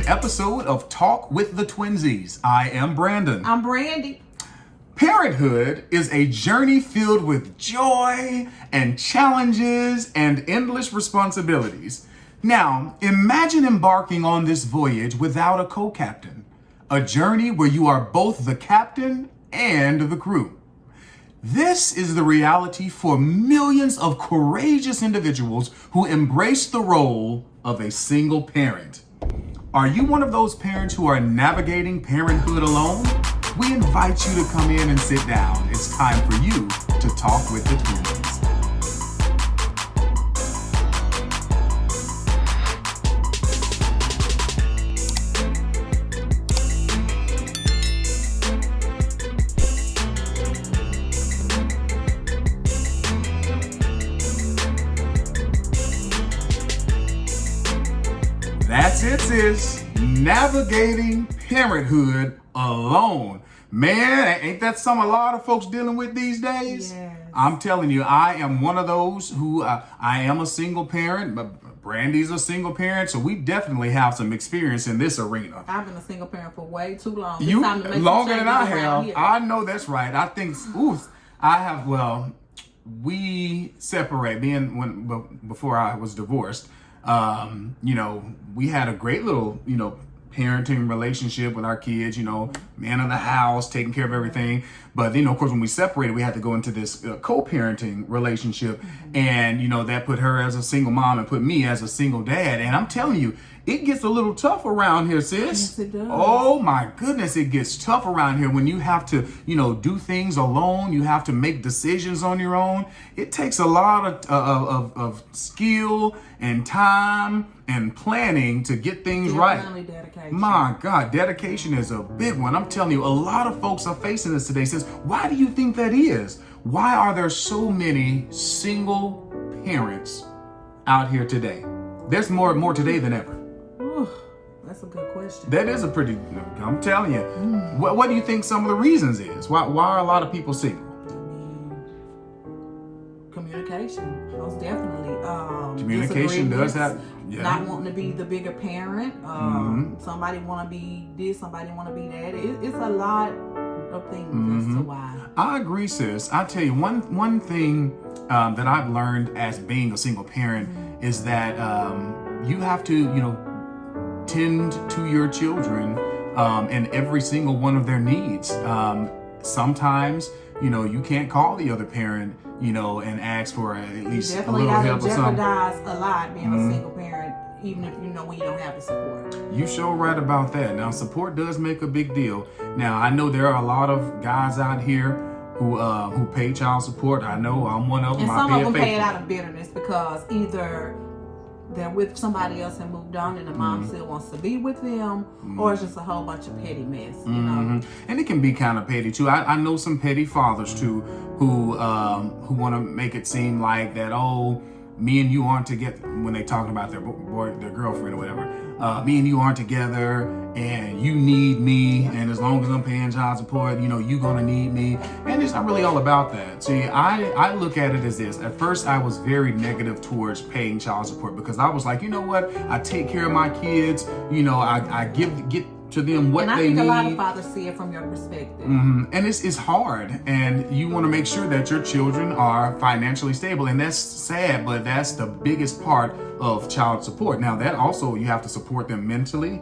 an episode of Talk with the Twinsies. I am Brandon. I'm Brandi. Parenthood is a journey filled with joy and challenges and endless responsibilities. Now, imagine embarking on this voyage without a co-captain. A journey where you are both the captain and the crew. This is the reality for millions of courageous individuals who embrace the role of a single parent. Are you one of those parents who are navigating parenthood alone? We invite you to come in and sit down. It's time for you to talk with the twins. That's it, sis. Navigating parenthood alone. Man, ain't that a lot of folks dealing with these days? Yes. I'm telling you, I am one of those who, I am a single parent, but Brandy's a single parent, so we definitely have some experience in this arena. I've been a single parent for way too long. You Time to make some longer than I changes around have. here. I know that's right. I think, we separate, before I was divorced, we had a great little, parenting relationship with our kids, man of the house, taking care of everything. But of course, when we separated, we had to go into this co-parenting relationship. Mm-hmm. And, that put her as a single mom and put me as a single dad. And I'm telling you, it gets a little tough around here, sis. Yes, it does. Oh my goodness, it gets tough around here when you have to, do things alone. You have to make decisions on your own. It takes a lot of skill and time and planning to get things right. Dedication. My God, dedication is a big one. I'm telling you, a lot of folks are facing this today. Says, why do you think that is? Why are there so many single parents out here today? There's more today than ever. That's a good question. That is I'm telling you. What do you think some of the reasons is? Why are a lot of people single? Communication, most definitely. Communication does that. Yeah. Not wanting to be the bigger parent. Somebody want to be this, somebody want to be that. It's a lot of things as to why. I agree, sis. I tell you, one thing that I've learned as being a single parent is that you have to, tend to your children and every single one of their needs. Sometimes, you can't call the other parent, and ask for at least a little help or something. Jeopardize a lot being a single parent, even if when you don't have the support. You sure right about that. Now, support does make a big deal. Now, I know there are a lot of guys out here who pay child support. I know I'm one of them. And some of them pay it out of bitterness because either they're with somebody else and moved on and the mom still wants to be with them, or it's just a whole bunch of petty mess, And it can be kind of petty too. I know some petty fathers too who want to make it seem like that, me and you aren't together, when they talking about their girlfriend or whatever. Me and you aren't together and you need me, and as long as I'm paying child support, you're gonna need me. And it's not really all about that. See, I look at it as this. At first I was very negative towards paying child support because I was like, you know what, I take care of my kids, I get to them what they need. And I think a lot of fathers see it from your perspective. And it's hard, and you want to make sure that your children are financially stable, and that's sad, but that's the biggest part of child support. Now, that also, you have to support them mentally,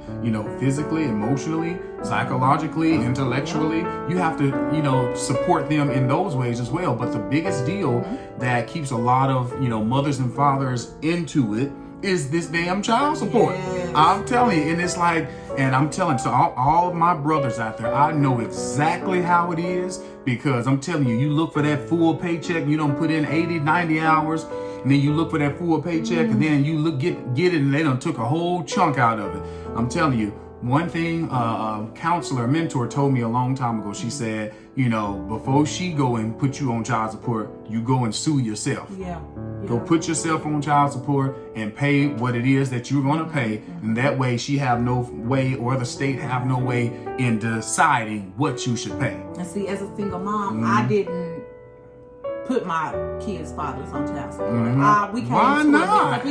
physically, emotionally, psychologically, intellectually. You have to, support them in those ways as well. But the biggest deal that keeps a lot of, mothers and fathers into it is this damn child support. Yes. I'm telling you, and it's like, and I'm telling so all of my brothers out there, I know exactly how it is, because I'm telling you, you look for that full paycheck, you don't put in 80, 90 hours, and then you look for that full paycheck, and then you get it, and they done took a whole chunk out of it. I'm telling you, one thing a counselor, a mentor told me a long time ago, she said, before she go and put you on child support, you go and sue yourself. Yeah. Go put yourself on child support and pay what it is that you're going to pay. And that way she have no way, or the state have no way in deciding what you should pay. And see, as a single mom, I didn't put my kids' fathers on child support. We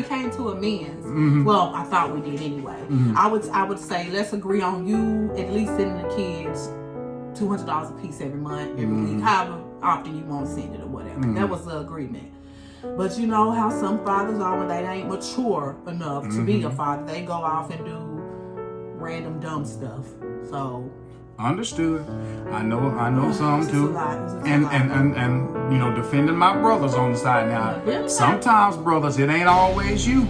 came to amends. Well, I thought we did anyway. I would say let's agree on you at least sending the kids $200 a piece every month, every week, however often you want to send it or whatever. That was the agreement. But you know how some fathers are when they ain't mature enough to be a father. They go off and do random dumb stuff. So understood. I know some it's too. And you know, defending my brothers on the side now. Sometimes brothers, it ain't always you.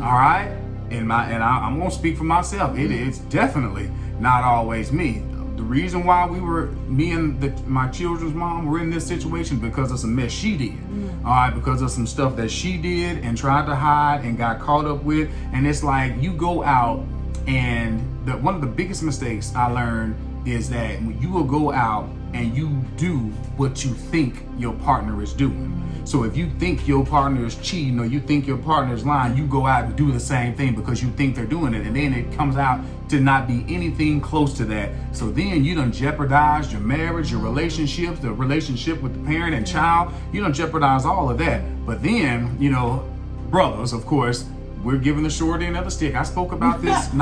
All right? I'm gonna speak for myself. It's definitely not always me. The reason why me and my children's mom were in this situation because of some mess she did. All right, because of some stuff that she did and tried to hide and got caught up with. And it's like you go out and one of the biggest mistakes I learned is that you will go out and you do what you think your partner is doing. So if you think your partner is cheating or you think your partner is lying, you go out and do the same thing because you think they're doing it. And then it comes out to not be anything close to that. So then you done jeopardize your marriage, your relationships, the relationship with the parent and child. You done jeopardize all of that. But then, you know, brothers, of course, we're giving the short end of the stick. I spoke about this a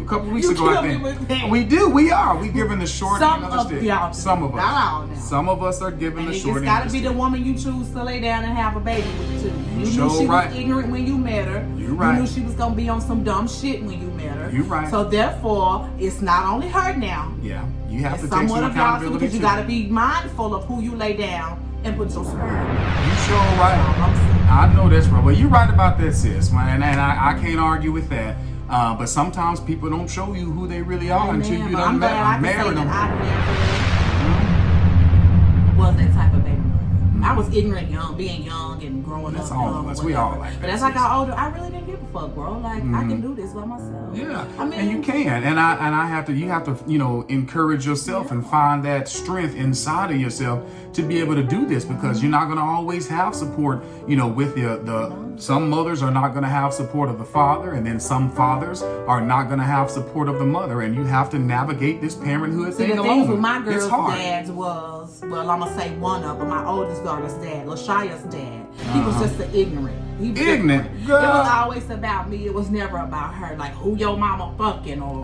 couple weeks ago. I think we are. We giving the short end of the stick. Some of us. Some of us are giving the short end. It's got to be the woman you choose to lay down and have a baby with too. You knew she right. was ignorant when you met her. You right. You knew she was gonna be on some dumb shit when you met her. You right. So therefore, it's not only her now. Yeah, you have to take some accountability because you got to be mindful of who you lay down and put your sperm. You sure right. I know that's right. Well, you're right about that, sis, man, and I can't argue with that. But sometimes people don't show you who they really are until you done married them. I never was that type of baby mother. I was ignorant, being young and growing up. That's all of us. We all like that. But as I got older, I really didn't give a fuck, bro. Like I can do this by myself. Yeah, I mean, and you can, and you have to, you know, encourage yourself and find that strength inside of yourself to be able to do this because you're not going to always have support, you know, with some mothers are not going to have support of the father, and then some fathers are not going to have support of the mother, and you have to navigate this parenthood thing alone. The thing with my girls' dads was, well, I'm gonna say one of them, my oldest daughter's dad, LaShaya's dad. He was just the ignorant. Ignorant. It was always about me. It was never about her. Like who your mama fucking or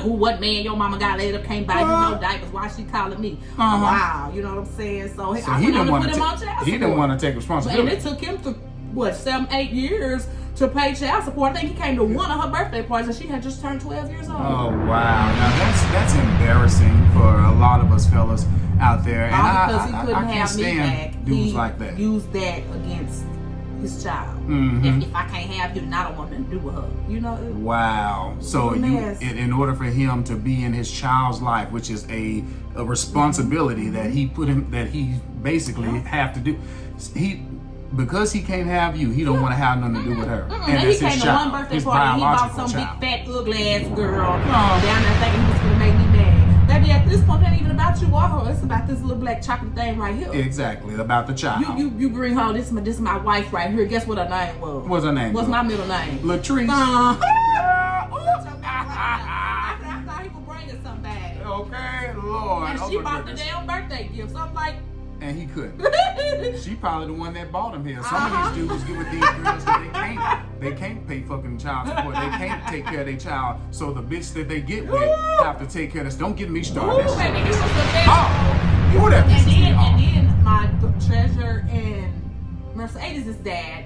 what man your mama got laid up can't buy you no diapers. Why she calling me? Wow, you know what I'm saying? So I he didn't want to put him on child support. He didn't want to take responsibility. And it took him to 7-8 years to pay child support. I think he came to one of her birthday parties and she had just turned 12 years old. Oh wow! Now that's embarrassing for a lot of us fellas out there. And because he couldn't have me back. Dudes like that. Used that against his child. If I can't have you, then I don't want nothing to do with her. You know? Wow. So in order for him to be in his child's life, which is a responsibility that he basically have to do, because he can't have you, he don't want to have nothing to do with her. And he came to one birthday party, he bought some big fat ugly ass girl down there thinking he was gonna make me mad. Baby, at this point, it ain't even about you or her. It's about this little black chocolate thing right here. Exactly, about the child. You bring her. This is my wife right here. Guess what her name was? What's her name? What's my middle name? Latrice. I thought he was bringing somebody. Okay, Lord. And she bought the damn birthday gift. So I'm like. And he couldn't. She probably the one that bought him here. Some of these dudes get with these girls that they can't pay fucking child support. They can't take care of their child. So the bitch that they get with have to take care of this. Don't get me started. Baby, he was the best. And then my treasure and Mercedes' dad,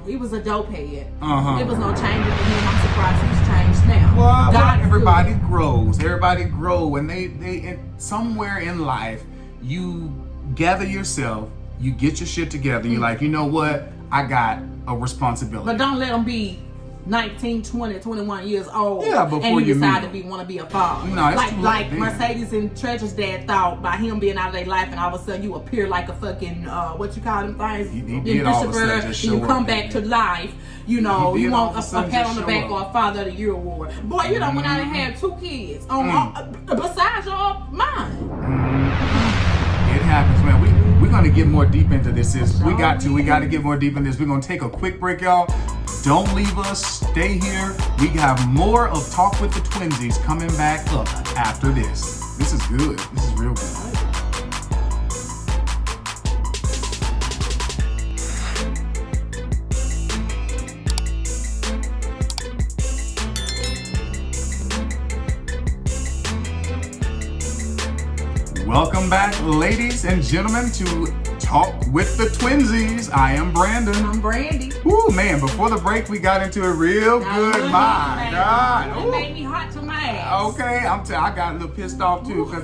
he was a dope head. There was no changing for him. I'm surprised he's changed now. Well, everybody grows. Everybody grow, and they somewhere in life you gather yourself, you get your shit together, you're like, you know what, I got a responsibility. But don't let them be 19, 20, 21 years old before and you decide to want to be a father. No, like Mercedes and Treasure's dad thought by him being out of their life, and all of a sudden you appear like a fucking what you call them things in Christopher, and you come back to life. You know, you want a pat on the back or a Father of the Year award. Boy, you done went out and had 2 kids besides your mine. It happens, man. We're gonna get more deep into this. We got to get more deep in this. We're gonna take a quick break, y'all. Don't leave us. Stay here. We have more of Talk with the Twinsies coming back up after this. This is good. This is real good. Welcome back, ladies and gentlemen, to Talk With The Twinsies. I am Brandon. I'm Brandi. Ooh, man, before the break, we got into it real good. My God. It made me hot to my ass. Okay, I got a little pissed off too, because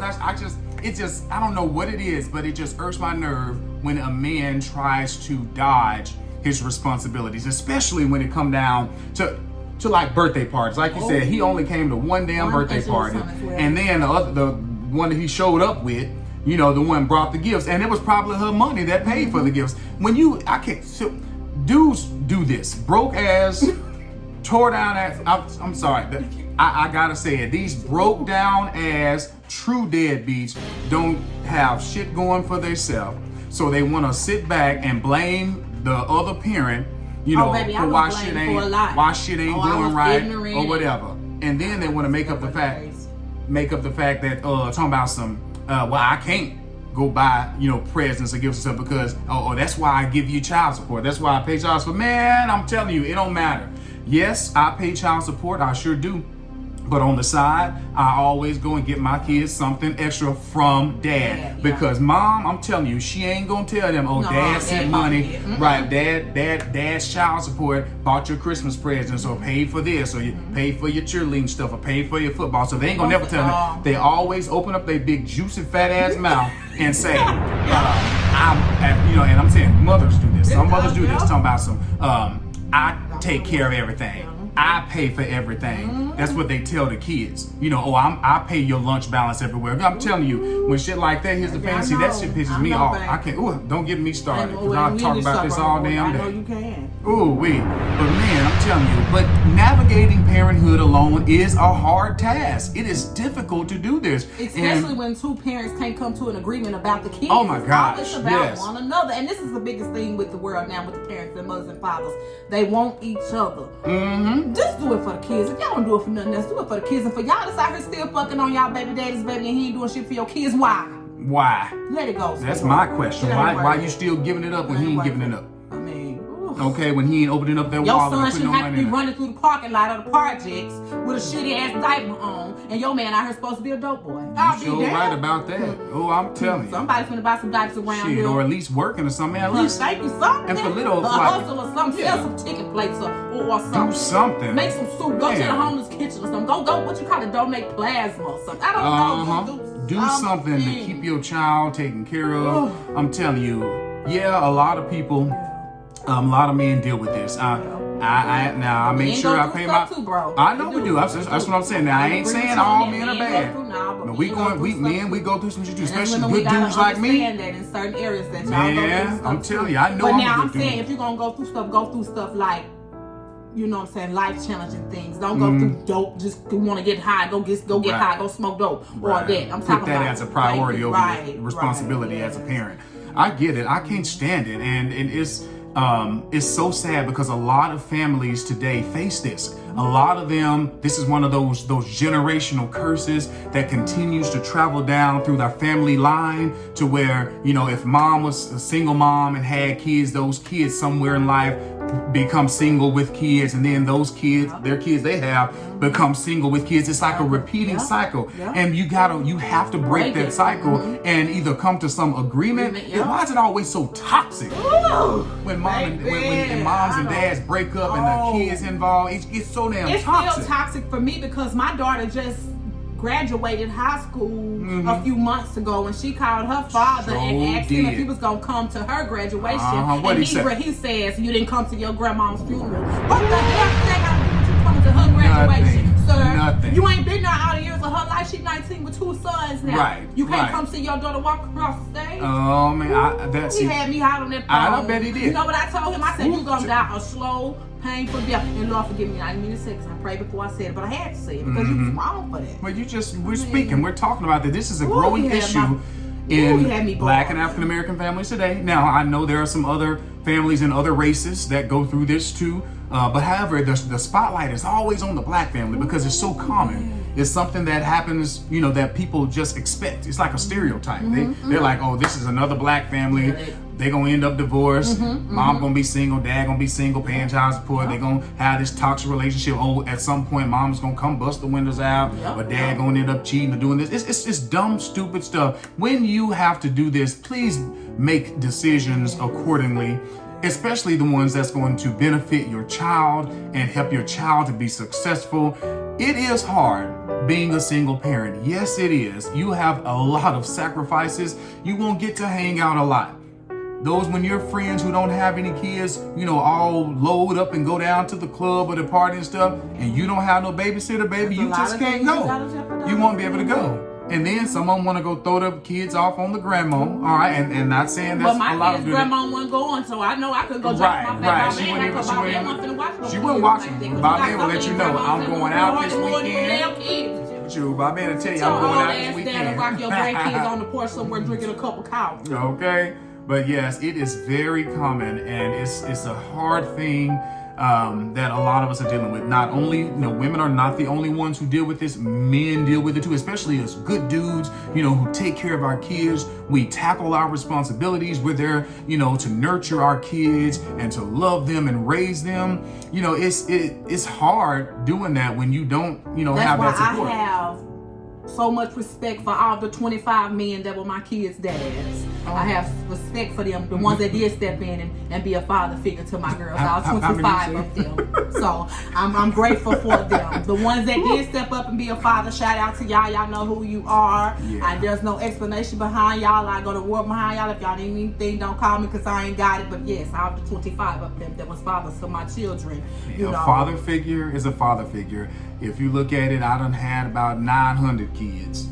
I don't know what it is, but it just irks my nerve when a man tries to dodge his responsibilities, especially when it come down to like birthday parties. Like you said, he only came to one damn birthday party, and then the one that he showed up with, the one brought the gifts, and it was probably her money that paid for the gifts. Dudes do this, broke ass, tore down ass. I'm sorry, I gotta say it. These broke down ass true deadbeats don't have shit going for themselves, so they want to sit back and blame the other parent, for why shit ain't going right or whatever. And then they want to make up the fact that talking about some I can't go buy presents or gifts and stuff because that's why I give you child support. That's why I pay child support. Man, I'm telling you, it don't matter. Yes, I pay child support. I sure do. But on the side, I always go and get my kids something extra from dad. Because mom, I'm telling you, she ain't gonna tell them, dad sent money. Right, dad's child support bought your Christmas presents or paid for this or you paid for your cheerleading stuff or paid for your football. So they ain't gonna never tell me. They always open up their big juicy fat ass mouth and say, and I'm saying mothers do this. Some mothers do this, talking about some I take care of everything. I pay for everything. That's what they tell the kids. I pay your lunch balance everywhere. I'm telling you, when shit like that hits the fan, see, that shit pisses me off. I can't. Don't get me started, because I'll talk about this all damn day. I know you can. But man, I'm telling you, but navigating parenthood alone is a hard task. It is difficult to do this, especially when two parents can't come to an agreement about the kids. Oh my gosh, it's about one another, and this is the biggest thing with the world now, with the parents, and mothers and fathers. They want each other. Just do it for the kids. If y'all don't do it for nothing else, do it for the kids. And for y'all that's out here still fucking on y'all baby daddy's baby and he ain't doing shit for your kids, why? Let it go. That's my question. Why you still giving it up when he ain't giving it up? I mean, okay, when he ain't opening up that wallet. Your son shouldn't have to be running through the parking lot of the projects with a shitty ass diaper on, and your man out here supposed to be a dope boy. You're right about that. I'm telling you. Somebody's gonna buy some diapers around here. Or at least working or something. At least thank you something. And for little a hustle or something. Sell some chicken plates or something. Do something. Make some soup. Go to the homeless kitchen or something. Go. What you call it? Donate plasma or something. I don't know. Do something to keep your child taken care of. I'm telling you. Yeah, a lot of people. A lot of men deal with this. I make sure I pay my. I know we do. That's what I'm saying. Now I ain't saying all men are bad. But we go through some shit too, especially good dudes like me. That in certain areas that y'all I'm telling you, I know. But now I'm saying, if you're gonna go through stuff like, life challenging things. Don't go through dope. Just want to get high. Go get high. Go smoke dope or that. I'm talking about that as a priority over your responsibility as a parent. I get it. I can't stand it, and it's so sad because a lot of families today face this. A lot of them, this is one of those generational curses that continues to travel down through their family line to where, if mom was a single mom and had kids, those kids somewhere in life become single with kids, and then those kids, their kids they have, become single with kids. It's like a repeating cycle, and you have to break that cycle and either come to some agreement. Why is it always so toxic? When moms and dads break up and the kids involved, it gets so damn toxic. It's still toxic for me because my daughter just graduated high school a few months ago, and she called her father and asked him if he was gonna come to her graduation. What and he says, "You didn't come to your grandma's funeral." What the hell did you coming to her graduation, sir? Nothing. You ain't been there all the years of her life. She's 19 with 2 sons now. Right. You can't come see your daughter walk across the stage. Oh man, he had me out on that phone. I bet he did. You know what I told him? I said, "You gonna die a slow, painful death." And Lord forgive me, I didn't mean to say it because I prayed before I said it, but I had to say it because you was wrong for that. Well, we're speaking, we're talking about that. This is a growing issue in Black and African American families today. Now, I know there are some other families and other races that go through this too. But however, the spotlight is always on the Black family because it's so common. It's something that happens, that people just expect. It's like a stereotype. They're like, oh, this is another Black family. they gonna end up divorced. Mom gonna be single, dad gonna be single, paying child support. They gonna have this toxic relationship. Oh, at some point, mom's gonna come bust the windows out, but dad gonna end up cheating or doing this. It's dumb, stupid stuff. When you have to do this, please make decisions accordingly, especially the ones that's going to benefit your child and help your child to be successful. It is hard being a single parent. Yes, it is. You have a lot of sacrifices. You won't get to hang out a lot. Those when your friends who don't have any kids, all load up and go down to the club or the party and stuff, and you don't have no babysitter, baby, you just can't go. You won't be able to go. And then someone want to go throw the kids off on the grandma, all right? And not saying that's a lot of my kids' grandma wasn't going, so I know I could go drop my She wouldn't watch them. Bobby will let you know, I'm going out this weekend. True, Bobby will tell you I'm going out this weekend. Rock your grandkids on the porch somewhere drinking a cup of coffee. Okay, but yes, it is very common, and it's a hard thing that a lot of us are dealing with. Not only, women are not the only ones who deal with this. Men deal with it too, especially as good dudes, who take care of our kids. We tackle our responsibilities. We're there, to nurture our kids and to love them and raise them. It's hard doing that when you don't, have that support. I have so much respect for all the 25 men that were my kids' dads. I have respect for them, the ones that did step in and be a father figure to my girls. All 25 of them. So I'm grateful for them. The ones that did step up and be a father, shout out to y'all. Y'all know who you are. Yeah. And there's no explanation behind y'all. I go to war behind y'all. If y'all need anything, don't call me because I ain't got it. But yes, I have the 25 of them that was fathers to my children. A father figure is a father figure. If you look at it, I done had about 900 kids.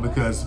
Because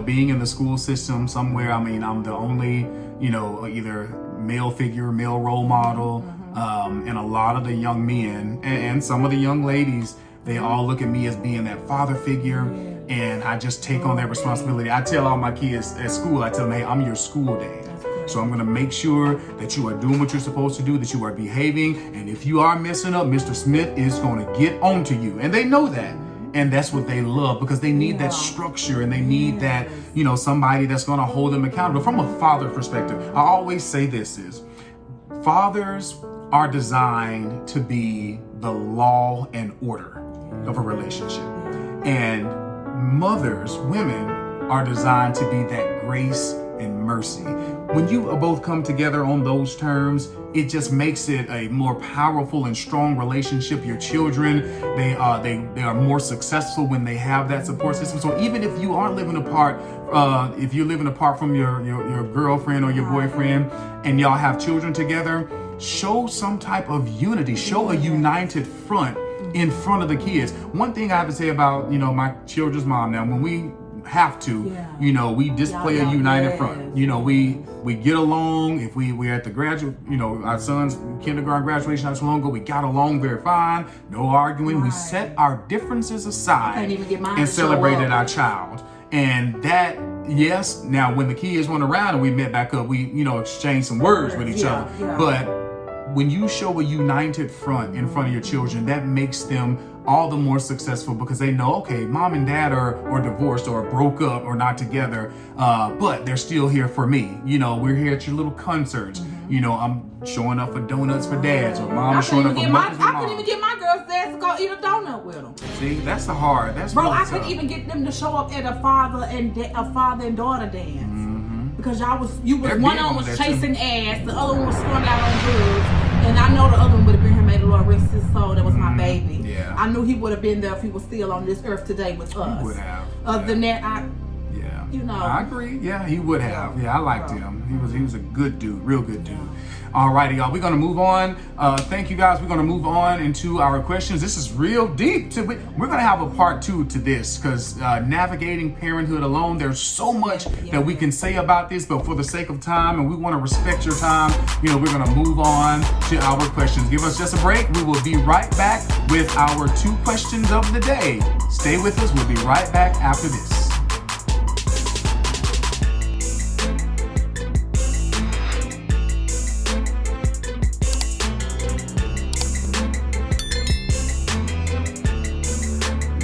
being in the school system somewhere, I'm the only, either male figure, male role model, and a lot of the young men and some of the young ladies, they all look at me as being that father figure, and I just take on that responsibility. I tell all my kids at school, I tell them, hey, I'm your school dad. So I'm going to make sure that you are doing what you're supposed to do, that you are behaving, and if you are messing up, Mr. Smith is going to get on to you. And they know that. And that's what they love, because they need that structure, and they need that, somebody that's going to hold them accountable. From a father perspective, I always say this is, fathers are designed to be the law and order of a relationship. And mothers, women, are designed to be that grace and mercy. When you both come together on those terms, it just makes it a more powerful and strong relationship. Your children, they are more successful when they have that support system. So even if you are living apart, if you're living apart from your girlfriend or your boyfriend, and y'all have children together, show some type of unity. Show a united front in front of the kids. One thing I have to say about my children's mom, now when we have to, we display a united front. We get along. If we're at the graduate, our son's kindergarten graduation not so long ago, we got along very fine, no arguing. We set our differences aside and celebrated our child. And that, yes, now when the kids went around and we met back up, we exchanged some words with each other. But when you show a united front in front of your children, that makes them all the more successful, because they know, okay, mom and dad are divorced or broke up or not together, but they're still here for me. We're here at your little concerts. I'm showing up for donuts for dads, or mom is showing up for mothers. I couldn't even get my girls' dads to go eat a donut with them. See, that's the hard. That's bro. Really I couldn't even get them to show up at a father and daughter dance, because you was one of them was chasing ass, the other one was strung out on drugs. And I know the other one would have been here, may the Lord rest his soul. That was my baby. Yeah. I knew he would have been there if he was still on this earth today with us. He would have. Other than that, I agree. Yeah, he would have. Yeah, I liked him. He was a good dude, real good dude. Alrighty, y'all. We're gonna move on. Thank you guys. We're gonna move on into our questions. This is real deep. We're gonna have a part 2 to this, because navigating parenthood alone, there's so much that we can say about this, but for the sake of time, and we want to respect your time, we're gonna move on to our questions. Give us just a break. We will be right back with our 2 questions of the day. Stay with us. We'll be right back after this.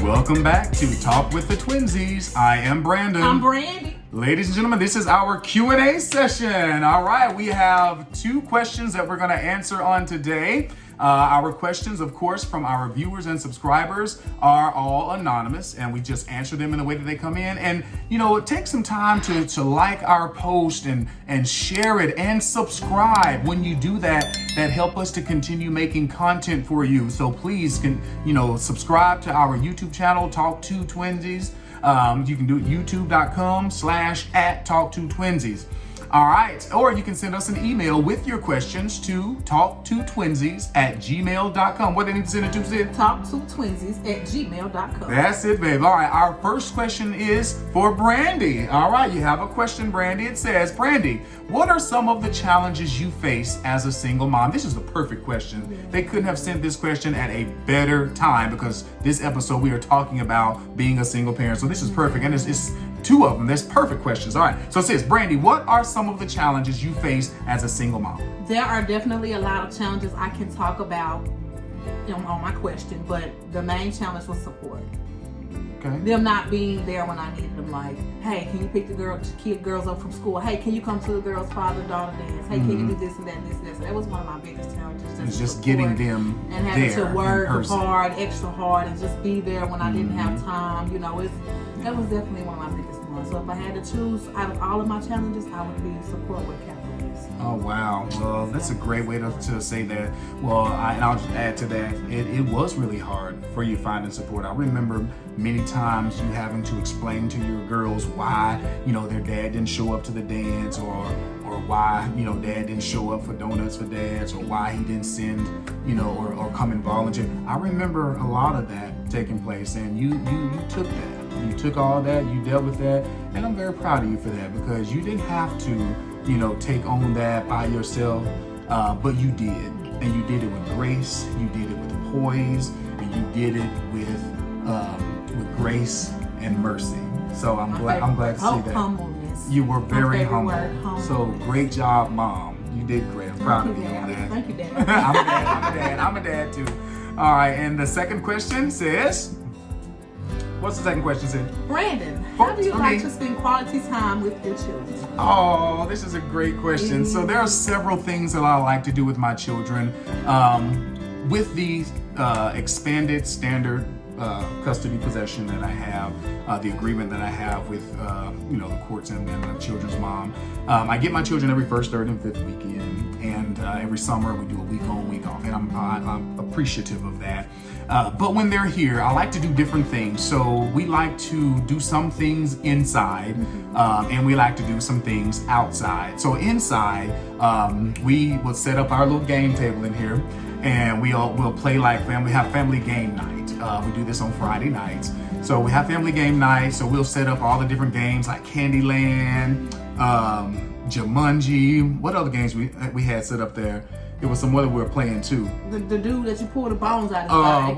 Welcome back to Talk with the Twinsies. I am Brandon. I'm Brandi. Ladies and gentlemen, this is our Q&A session. All right, we have 2 questions that we're going to answer on today. Our questions, of course, from our viewers and subscribers are all anonymous, and we just answer them in the way that they come in. And, take some time to like our post and share it and subscribe. When you do that, that help us to continue making content for you. So please, subscribe to our YouTube channel, Talk To Twinsies. You can do it youtube.com/@TalkToTwinsies. All right. Or you can send us an email with your questions to talktotwinsies@gmail.com. What do they need to send it to, Sid? talktotwinsies@gmail.com. That's it, babe. All right. Our first question is for Brandi. All right. You have a question, Brandi. It says, Brandi, what are some of the challenges you face as a single mom? This is the perfect question. Yeah. They couldn't have sent this question at a better time because this episode we are talking about being a single parent. So this is perfect. And it's 2 of them. There's perfect questions. All right. So it says, Brandi, what are some of the challenges you face as a single mom? There are definitely a lot of challenges I can talk about on my question, but the main challenge was support. Okay. Them not being there when I needed them, like, hey, can you pick the girls up from school? Hey, can you come to the girls' father-daughter dance? Hey, can you do this and that and this and that? So that was one of my biggest challenges. It's just getting them and having there to work hard, extra hard, and just be there when I didn't have time. That was definitely one of my biggest ones. So if I had to choose out of all of my challenges, I would be support with capital S. Oh, wow. Well, that's a great way to say that. Well, I'll just add to that. It was really hard for you finding support. I remember many times you having to explain to your girls why, their dad didn't show up to the dance or why, dad didn't show up for donuts for dads or why he didn't send, or come and volunteer. I remember a lot of that taking place, and you took that. You took all that, you dealt with that, and I'm very proud of you for that because you didn't have to, take on that by yourself, but you did. And you did it with grace, you did it with poise, and you did it with grace and mercy. So I'm glad to see that. Humbleness. You were very humble. So great job, Mom. You did great. I'm proud of you on that. Thank you, Dad. I'm a dad too. All right, and the second question says, what's the second question, Sid? Brandon, how do you like to spend quality time with your children? Oh, this is a great question. So there are several things that I like to do with my children. With the expanded standard custody possession that I have, the agreement that I have with the courts and the children's mom, I get my children every 1st, 3rd, and 5th weekend, and every summer we do a week on, week off, and I'm appreciative of that. But when they're here, I like to do different things. So we like to do some things inside, and we like to do some things outside. So inside, we will set up our little game table in here, and we'll play like we have family game night. We do this on Friday nights. So we have family game night. So we'll set up all the different games like Candyland, Jumanji. What other games we had set up there? It was some other we were playing too. The dude that you pull the bones out of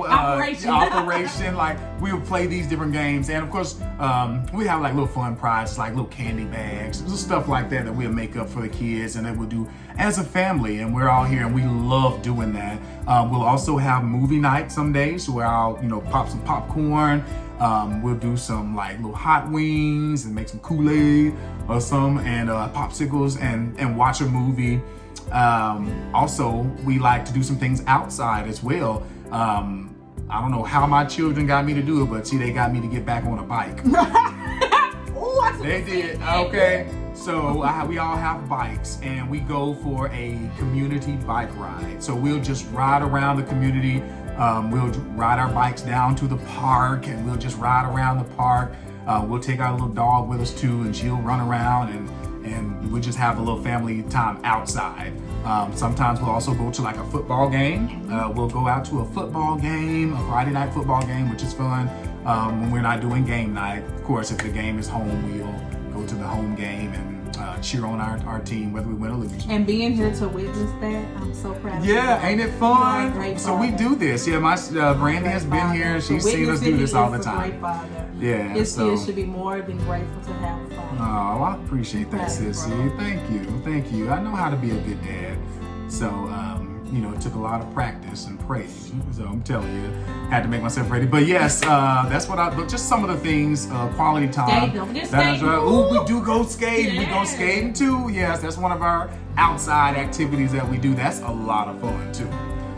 his body. Operation. Like we would play these different games, and of course, we have like little fun prizes, like little candy bags, stuff like that we'll make up for the kids, and that we'll do as a family. And we're all here, and we love doing that. We'll also have movie night some days, where I'll pop some popcorn. We'll do some like little hot wings and make some Kool-Aid or some, and popsicles, and watch a movie. Also, we like to do some things outside as well. I don't know how my children got me to do it, but see, they got me to get back on a bike. They did. Okay. So we all have bikes, and we go for a community bike ride. So we'll just ride around the community. We'll ride our bikes down to the park, and we'll just ride around the park. We'll take our little dog with us too, and she'll run around, and we'll just have a little family time outside. Sometimes we'll also go to like a football game. We'll go out to a football game, a Friday night football game, which is fun when we're not doing game night. Of course, if the game is home, we'll go to the home game and cheer on our team, whether we win or lose. And being here to witness that, I'm so proud of you. Yeah, ain't it fun? So we do this. Yeah, my Brandi has been here, and she's seen us do this all the time. Yeah, his kids should be more than grateful to have a father. Oh, I appreciate that, Sissy. Thank you. I know how to be a good dad. So it took a lot of practice and praise. So I'm telling you, had to make myself ready. But yes, that's but just some of the things, quality time. Skating. Ooh, we do go skating. We go skating too. Yes, that's one of our outside activities that we do. That's a lot of fun too.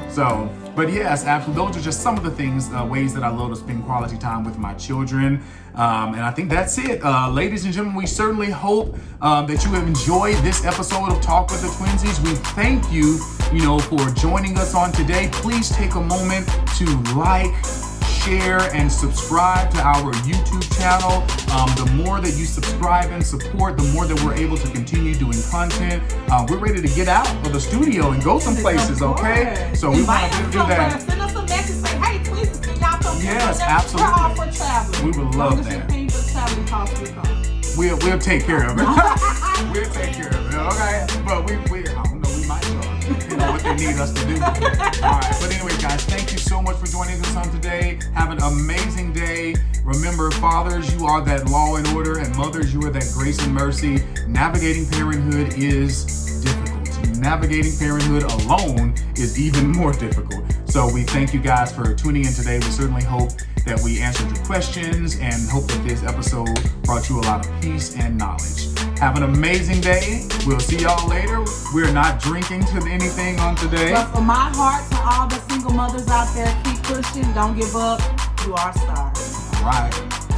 So, but yes, absolutely. Those are just some of the things, ways that I love to spend quality time with my children. And I think that's it. Ladies and gentlemen, we certainly hope that you have enjoyed this episode of Talk with the Twinsies. We thank you, for joining us on today. Please take a moment to like, share, and subscribe to our YouTube channel. The more that you subscribe and support, the more that we're able to continue doing content. We're ready to get out of the studio and go some places, okay? So we want to do that. Send us a message, say, hey, Twinsies, can y'all come? Yes, absolutely. We're all for traveling. We would love that. We'll take care of it. We'll take care of it, okay? But we I don't know, we might what they need us to do. All right, but anyway, guys, thank you so much for joining us on today. Have an amazing day. Remember, fathers, you are that law and order, and mothers, you are that grace and mercy. Navigating parenthood is difficult. Navigating parenthood alone is even more difficult. So we thank you guys for tuning in today. We certainly hope that we answered your questions and hope that this episode brought you a lot of peace and knowledge. Have an amazing day. We'll see y'all later. We're not drinking to anything on today. But from my heart to all the single mothers out there, keep pushing. Don't give up. You are stars. All right.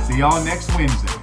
See y'all next Wednesday.